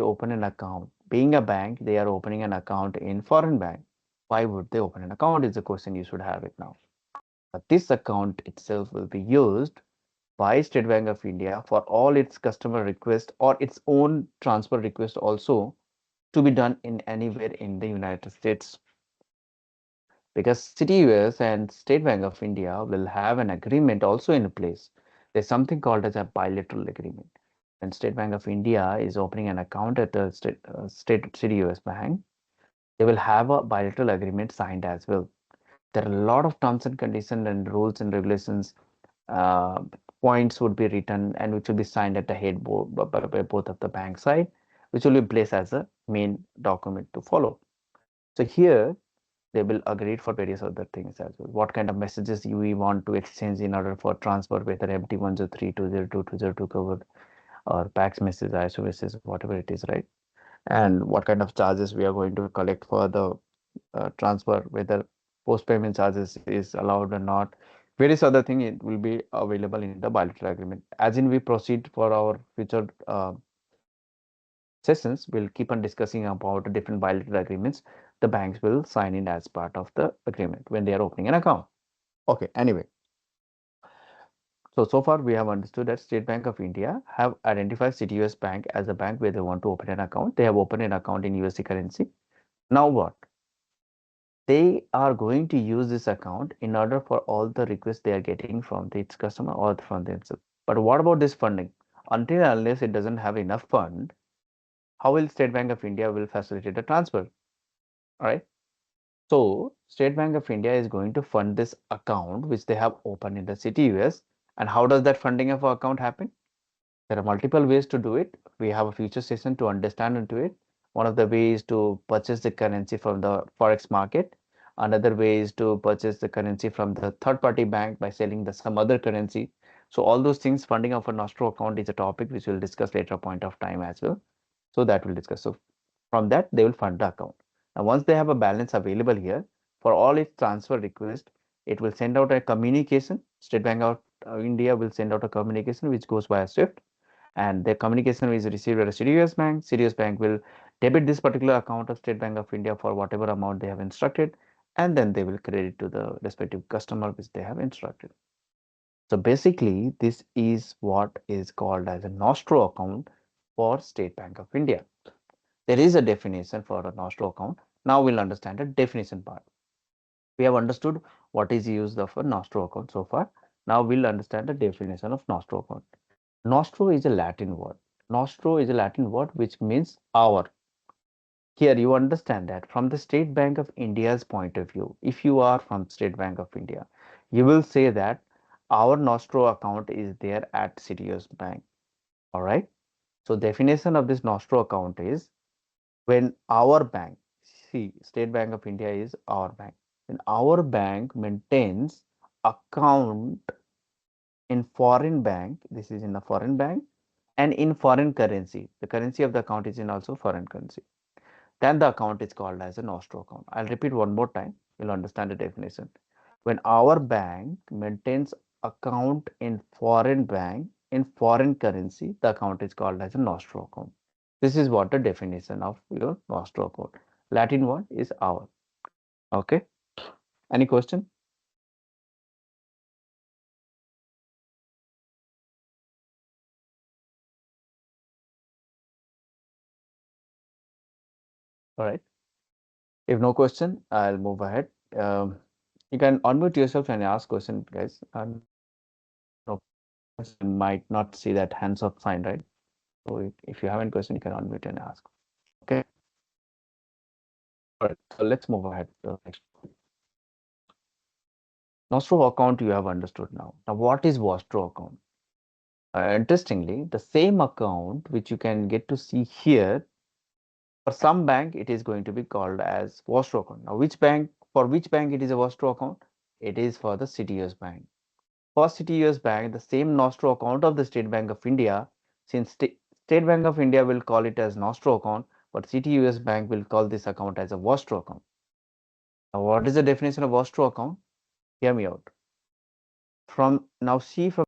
open an account? Being a bank, they are opening an account in foreign bank. Why would they open an account is the question you should have it now. But this account itself will be used by State Bank of India for all its customer request or its own transfer request also to be done in anywhere in the United States. Because City US and State Bank of India will have an agreement also in place. There's something called as a bilateral agreement. When State Bank of India is opening an account at the state City US Bank, they will have a bilateral agreement signed as well. There are a lot of terms and conditions and rules and regulations. Uh, Points would be written and which will be signed at the head by both of the bank side, which will be placed as a main document to follow. So here they will agree for various other things as well. What kind of messages we want to exchange in order for transfer, whether MT103, 202, 202 covered, or PAX message, ISO message, whatever it is, right? And what kind of charges we are going to collect for the transfer, whether post payment charges is allowed or not. Various other thing it will be available in the bilateral agreement. As in we proceed for our future sessions, we'll keep on discussing about different bilateral agreements the banks will sign in as part of the agreement when they are opening an account. Okay, anyway, so far we have understood that State Bank of India have identified City US Bank as a bank where they want to open an account. They have opened an account in USD currency. Now what? They are going to use this account in order for all the requests they are getting from its customer or from themselves. But what about this funding? Until unless it doesn't have enough fund, how will State Bank of India will facilitate the transfer? All right. So State Bank of India is going to fund this account which they have opened in the City US. And how does that funding of account happen? There are multiple ways to do it. We have a future session to understand into it. One of the ways to purchase the currency from the forex market. Another way is to purchase the currency from the third party bank by selling the some other currency. So all those things, funding of a nostro account is a topic which we'll discuss later point of time as well. So that we'll discuss. So from that they will fund the account. Now once they have a balance available here for all its transfer request, it will send out a communication. State Bank of India will send out a communication which goes via Swift, and their communication is received at a Sirius Bank. Sirius Bank will debit this particular account of State Bank of India for whatever amount they have instructed, and then they will credit to the respective customer which they have instructed. So basically, this is what is called as a nostro account for State Bank of India. There is a definition for a nostro account. Now we'll understand the definition part. We have understood what is used of a nostro account so far. Now we'll understand the definition of nostro account. Nostro is a Latin word. Nostro is a Latin word which means our. Here you understand that from the State Bank of India's point of view, if you are from State Bank of India, you will say that our Nostro account is there at Citius Bank. All right. So definition of this Nostro account is when our bank, see, State Bank of India is our bank. When our bank maintains account in foreign bank, this is in a foreign bank, and in foreign currency, the currency of the account is in also foreign currency, then the account is called as a nostro account. I'll repeat one more time, you'll understand the definition. When our bank maintains account in foreign bank in foreign currency, the account is called as a nostro account. This is what the definition of your nostro account. Latin word is our. Okay, any question? All right, if no question, I'll move ahead. You can unmute yourself and ask question, guys. No, you might not see that hands up sign, right? So if you have any question, you can unmute and ask. Okay. All right. So let's move ahead to the next. Nostro account you have understood now. Now, what is Vostro account? Interestingly, the same account which you can get to see here, for some bank, it is going to be called as Vostro account. Now, which bank, for which bank it is a Vostro account? It is for the CTUS Bank. For CTUS Bank, the same Nostro account of the State Bank of India, since State Bank of India will call it as Nostro account, but CTUS Bank will call this account as a Vostro account. Now, what is the definition of Vostro account? Hear me out. From now, see from